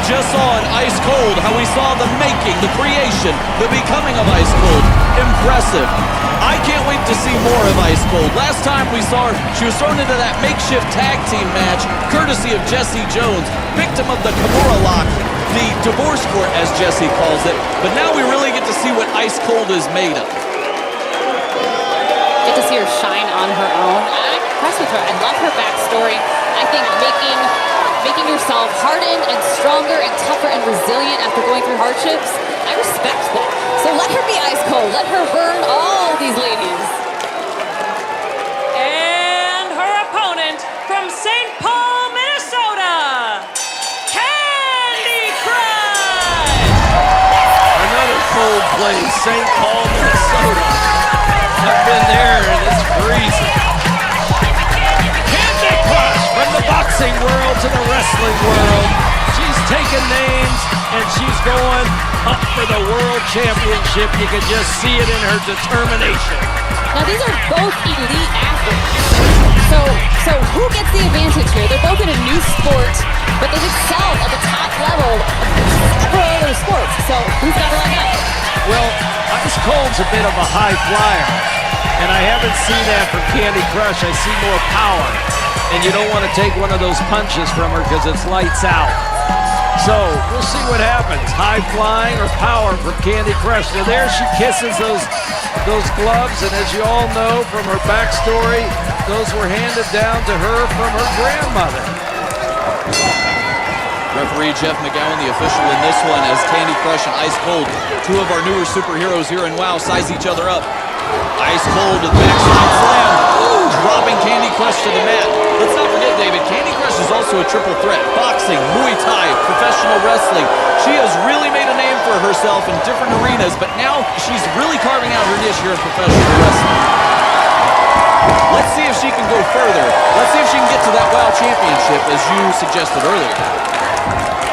just saw in Ice Cold how we saw the making, the creation, the becoming of Ice Cold. Impressive. I can't wait to see more of Ice Cold. Last time we saw her, she was thrown into that makeshift tag team match, courtesy of Jesse Jones, victim of the Kimura lock, the divorce court as Jesse calls it. But now we really get to see what Ice Cold is made of. Get to see her shine on her own. I'm impressed with her. I love her backstory. I think making yourself hardened and stronger and tougher and resilient after going through hardships, I respect that. So let her be Ice Cold. Let her burn all these ladies. And her opponent from St. Paul, Minnesota, Kandi Krush. Another cold place, St. Paul, Minnesota. I've been there and it's freezing. Kandi Krush from the boxing world to the wrestling world. She's taking names and she's going up for the world championship. You can just see it in her determination. Now these are both elite athletes. So who gets the advantage here? They're both in a new sport, but they've excelled at the top level of several other sports. So who's got a leg up? Well, Ice Cold's a bit of a high flyer, and I haven't seen that from Kandi Krush. I see more power, and you don't want to take one of those punches from her because it's lights out. So we'll see what happens. High flying or power from Kandi Krush. So there she kisses those gloves, and as you all know from her backstory, those were handed down to her from her grandmother. Referee Jeff McGowan, the official in this one, as Kandi Krush and Ice Cold, two of our newer superheroes here in WoW, size each other up. Ice Cold with backside slam. Ooh, dropping Kandi Krush to the mat. Let's not forget, David, Kandi Krush is also a triple threat. Boxing, Muay Thai, professional wrestling. She has really made a name for herself in different arenas, but now she's really carving out her niche here in professional wrestling. Let's see if she can go further. Let's see if she can get to that WoW championship, as you suggested earlier.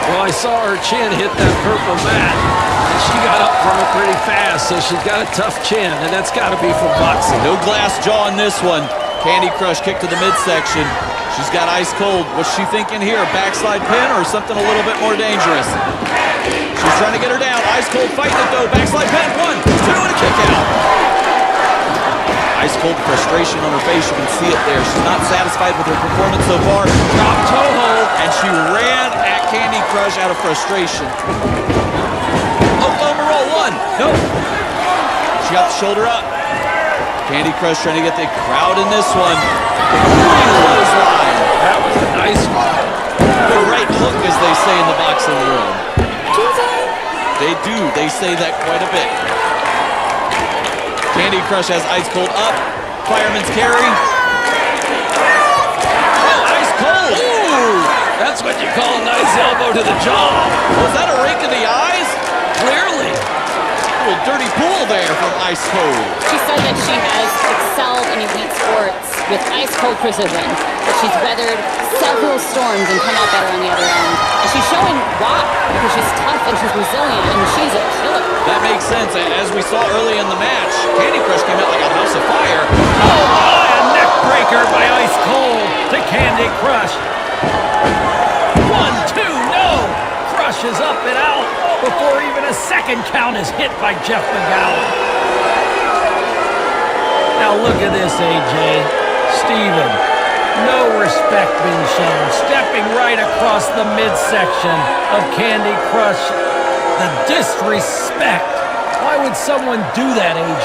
Well, I saw her chin hit that purple mat, and she got up from it pretty fast, so she's got a tough chin, and that's got to be from boxing. No glass jaw in this one. Kandi Krush kick to the midsection. She's got Ice Cold. What's she thinking here? Backslide pin or something a little bit more dangerous? She's trying to get her down. Ice Cold fighting it though. Backslide pin. 1, 2, and a kick out. Ice Cold frustration on her face. You can see it there. She's not satisfied with her performance so far. Drop toe hold, and she ran at Kandi Krush out of frustration. Oklahoma roll 1. Nope. She got the shoulder up. Kandi Krush trying to get the crowd in this one. Clothesline. That was a nice one. The right hook, as they say in the boxing world. They do. They say that quite a bit. Kandi Krush has Ice Cold up. Fireman's carry. Oh, Ice Cold. Ooh, that's what you call a nice elbow to the jaw. Was that a rake in the eyes? Clearly. A little dirty pool there from Ice Cold. She said that she has excelled in elite sports with ice cold precision, that she's weathered several storms and come out better on the other end. And she's showing why, because she's tough and she's resilient and she's a killer. That makes sense. As we saw early in the match, Kandi Krush came out like a house of fire. Oh my, a neck breaker by Ice Cold to Kandi Krush. 1, 2, no! Krush is up and out before even a second count is hit by Jeff McGowan. Now look at this, AJ. Steven, no respect being shown. Stepping right across the midsection of Kandi Krush. The disrespect. Why would someone do that, AJ?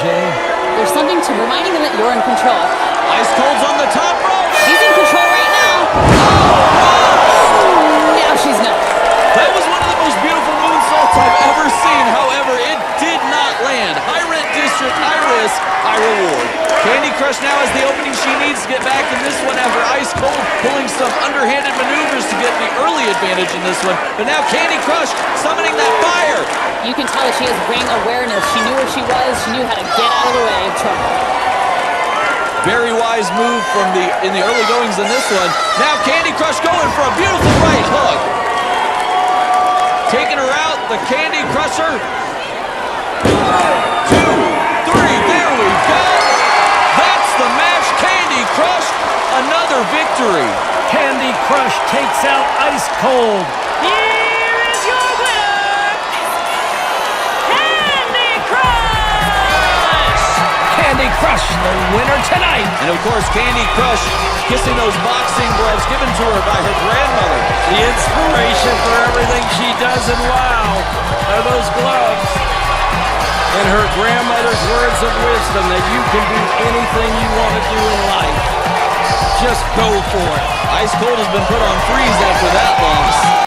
There's something to reminding them that you're in control. Ice Cold's on the top rope. She's in control right now. Now she's not. That was one of the most beautiful moonsaults I've ever seen. However, it did not land. High rent district, high risk, high reward. Kandi Krush now has the opening she needs to get back in this one after Ice Cold pulling some underhanded maneuvers to get the early advantage in this one. But now Kandi Krush summoning that fire. You can tell that she has ring awareness. She knew where she was. She knew how to get out of the way of trouble. Very wise move from in the early goings in this one. Now Kandi Krush going for a beautiful right hook. Taking her out, the Kandi Crusher. 1, 2, 3, there we go. That's the match. Kandi Krush, another victory. Kandi Krush takes out Ice Cold. Here is the winner tonight. And of course, Kandi Krush kissing those boxing gloves given to her by her grandmother. The inspiration for everything she does, and wow, are those gloves. And her grandmother's words of wisdom that you can do anything you want to do in life. Just go for it. Ice Cold has been put on freeze after that loss.